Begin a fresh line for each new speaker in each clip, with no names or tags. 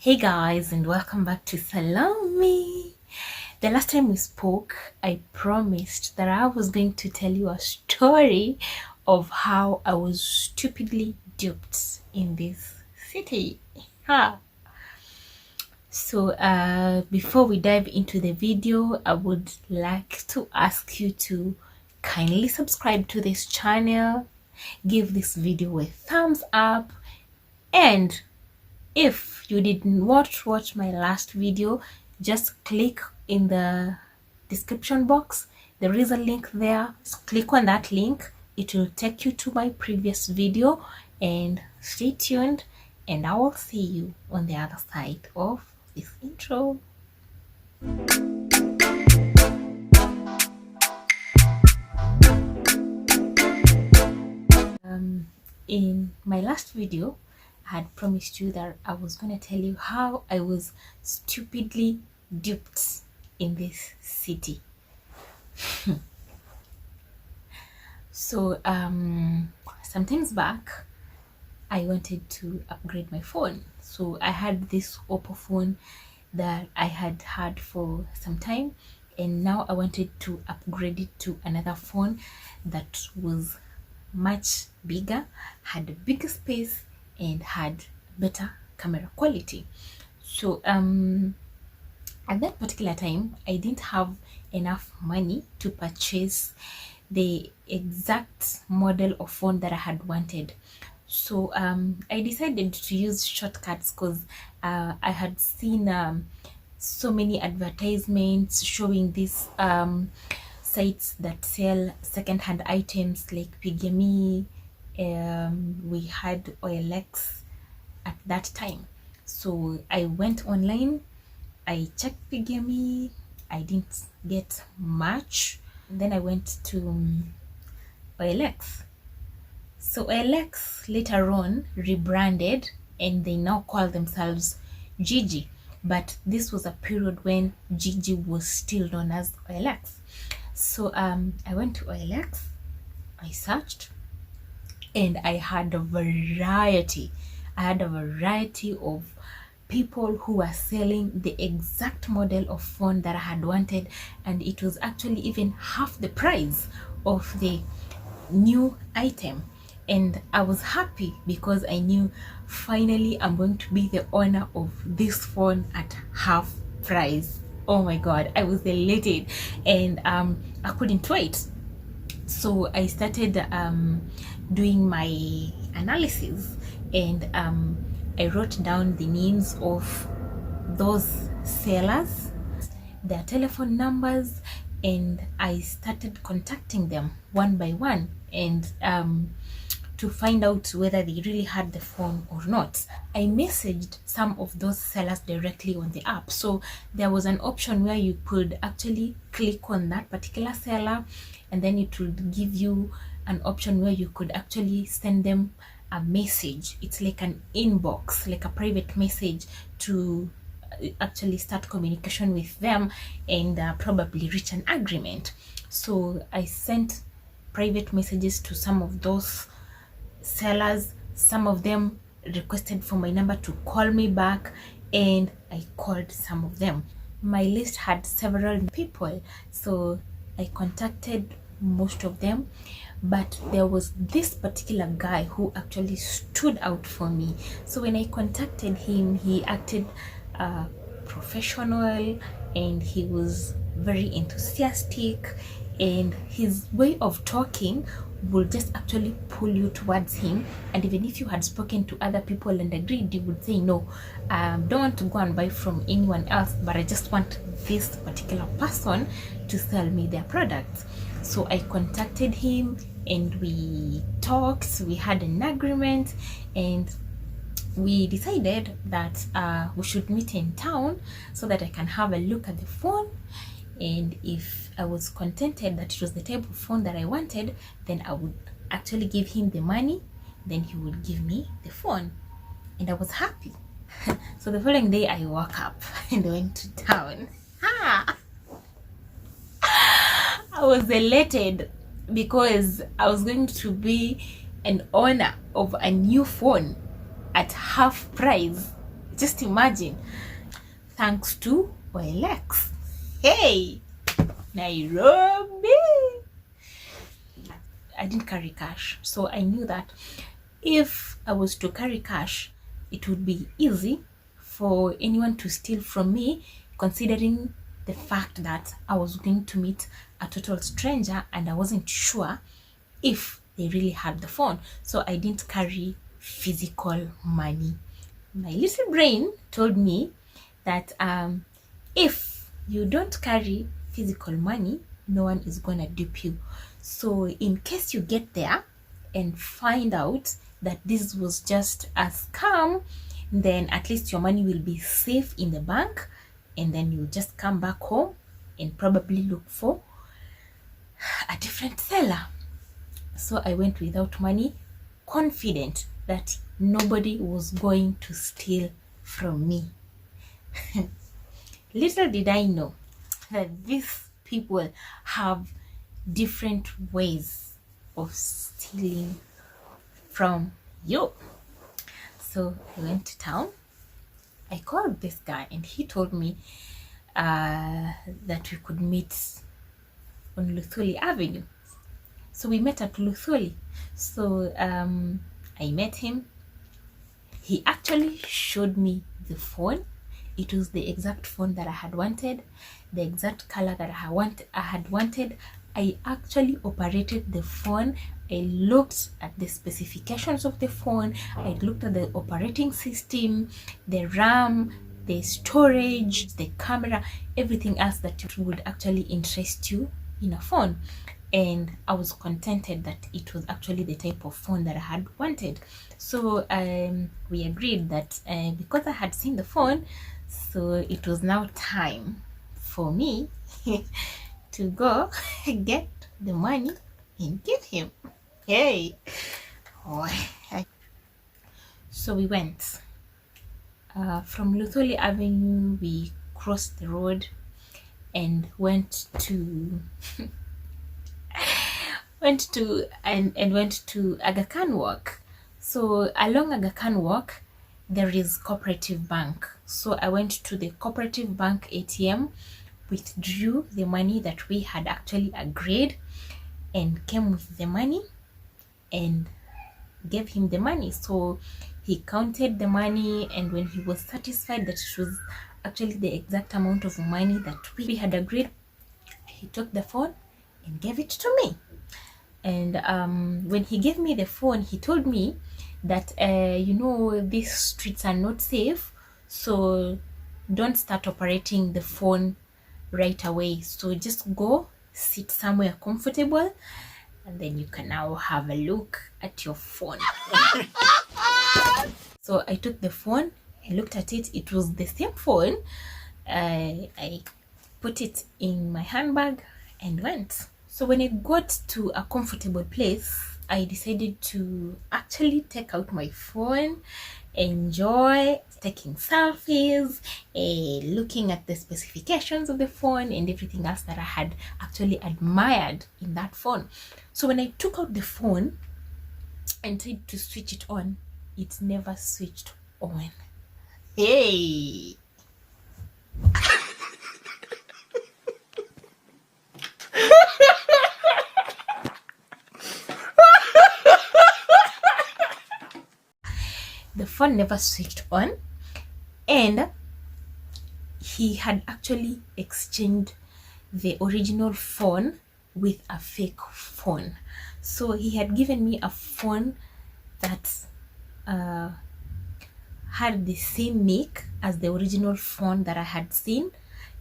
Hey guys, and welcome back to Salami. The last time we spoke, I promised that I was going to tell you a story of how I was stupidly duped in this city. Ha! So before we dive into the video, I would like to ask you to kindly subscribe to this channel, give this video a thumbs up, and if you didn't watch my last video, just click in the description box. There is a link there. Just click on that link. It will take you to my previous video, and stay tuned, and I will see you on the other side of this intro. In my last video, I had promised you that I was going to tell you how I was stupidly duped in this city. So sometimes back, I wanted to upgrade my phone. So I had this Oppo phone that I had had for some time, and now I wanted to upgrade it to another phone that was much bigger, had a bigger space, and had better camera quality. So at that particular time, I didn't have enough money to purchase the exact model of phone that I had wanted. So I decided to use shortcuts because I had seen so many advertisements showing these sites that sell second-hand items like Pigami. We had OLX at that time. So I went online, I checked Pigami, I didn't get much. Then I went to OLX. So OLX later on rebranded, and they now call themselves Jiji. But this was a period when Jiji was still known as OLX. So I went to OLX, I searched, and I had a variety. Of people who were selling the exact model of phone that I had wanted, and it was actually even half the price of the new item. And I was happy because I knew finally I'm going to be the owner of this phone at half price. Oh my god, I was elated, and I couldn't wait. So I started doing my analysis, and I wrote down the names of those sellers, their telephone numbers, and I started contacting them one by one, and to find out whether they really had the phone or not. I messaged some of those sellers directly on the app. So there was an option where you could actually click on that particular seller, and then it would give you an option where you could actually send them a message. It's like an inbox, like a private message, to actually start communication with them and probably reach an agreement. So I sent private messages to some of those sellers. Some of them requested for my number to call me back, and I called some of them. My list had several people, so I contacted most of them, but there was this particular guy who actually stood out for me. So when I contacted him, he acted professional, and he was very enthusiastic, and his way of talking will just actually pull you towards him. And even if you had spoken to other people and agreed, you would say, no, don't want to go and buy from anyone else, but I just want this particular person to sell me their products. So I contacted him, and we talked, we had an agreement, and we decided that we should meet in town so that I can have a look at the phone. And if I was contented that it was the type of phone that I wanted, then I would actually give him the money, then he would give me the phone, and I was happy. So the following day I woke up and went to town. I was elated because I was going to be an owner of a new phone at half price. Just imagine. Thanks to OLX. Hey, Nairobi. I didn't carry cash, so I knew that if I was to carry cash, it would be easy for anyone to steal from me, considering the fact that I was going to meet a total stranger and I wasn't sure if they really had the phone. So I didn't carry physical money. My little brain told me that if you don't carry physical money, no one is gonna dupe you. So in case you get there and find out that this was just a scam, then at least your money will be safe in the bank, and then you just come back home and probably look for a different seller. So I went without money, confident that nobody was going to steal from me. Little did I know that these people have different ways of stealing from you. So I went to town. I called this guy and he told me that we could meet on Luthuli Avenue. So we met at Luthuli. So I met him. He actually showed me the phone. It was the exact phone that I had wanted, the exact color that I had wanted. I actually operated the phone. I looked at the specifications of the phone. I looked at the operating system, the RAM, the storage, the camera, everything else that would actually interest you in a phone. And I was contented that it was actually the type of phone that I had wanted. So we agreed that because I had seen the phone, so it was now time for me to go get the money and give him. Hey. Oh. So we went from Luthuli Avenue. We crossed the road and went to went to Aga Khan Walk. So along Aga Khan Walk there is Cooperative Bank. So I went to the Cooperative Bank ATM, withdrew the money that we had actually agreed, and came with the money and gave him the money. So he counted the money, and when he was satisfied that it was actually the exact amount of money that we had agreed, he took the phone and gave it to me. And when he gave me the phone, he told me that these streets are not safe, so don't start operating the phone right away. So just go sit somewhere comfortable, and then you can now have a look at your phone. So I took the phone, I looked at it. It was the same phone. I put it in my handbag and went. So when I got to a comfortable place, I decided to actually take out my phone, enjoy taking selfies, looking at the specifications of the phone and everything else that I had actually admired in that phone. So when I took out the phone and tried to switch it on, it never switched on. Hey! The phone never switched on, and he had actually exchanged the original phone with a fake phone. So he had given me a phone that had the same make as the original phone that I had seen.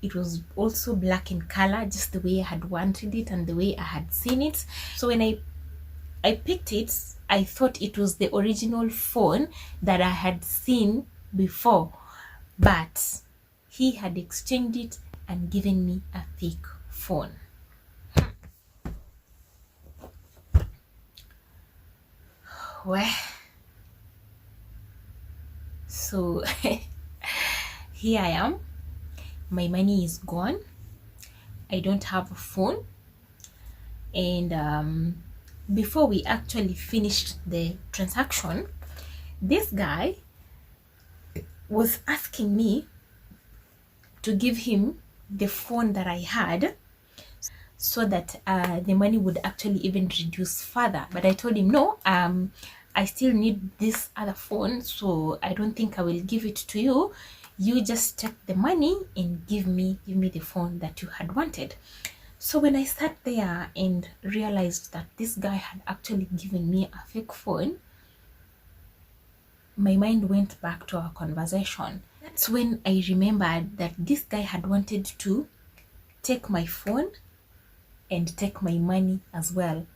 It was also black in color, just the way I had wanted it and the way I had seen it. So when I picked it, I thought it was the original phone that I had seen before, but he had exchanged it and given me a fake phone. Well, so here I am. My money is gone. I don't have a phone. And before we actually finished the transaction, this guy was asking me to give him the phone that I had, so that the money would actually even reduce further. But I told him, no, I still need this other phone, so I don't think I will give it to you. You just take the money and give me the phone that you had wanted. So when I sat there and realized that this guy had actually given me a fake phone, my mind went back to our conversation. That's when I remembered that this guy had wanted to take my phone and take my money as well.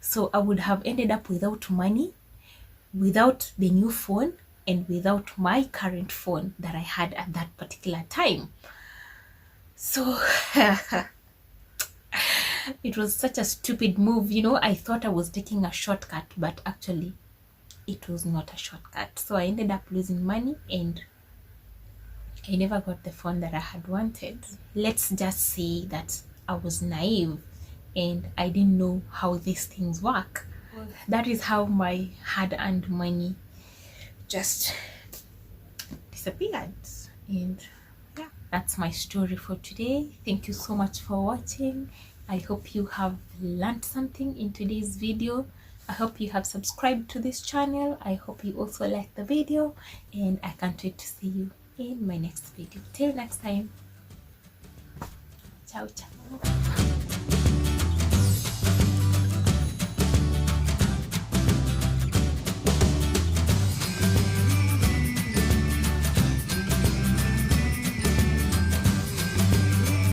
So I would have ended up without money, without the new phone, and without my current phone that I had at that particular time. So it was such a stupid move, you know. I thought I was taking a shortcut, but actually it was not a shortcut. So I ended up losing money and I never got the phone that I had wanted. Let's just say that I was naive and I didn't know how these things work. That is how my hard-earned money just disappeared. And yeah, that's my story for today. Thank you so much for watching. I hope you have learned something in today's video. I hope you have subscribed to this channel. I hope you also liked the video, and I can't wait to see you in my next video. Till next time, ciao ciao.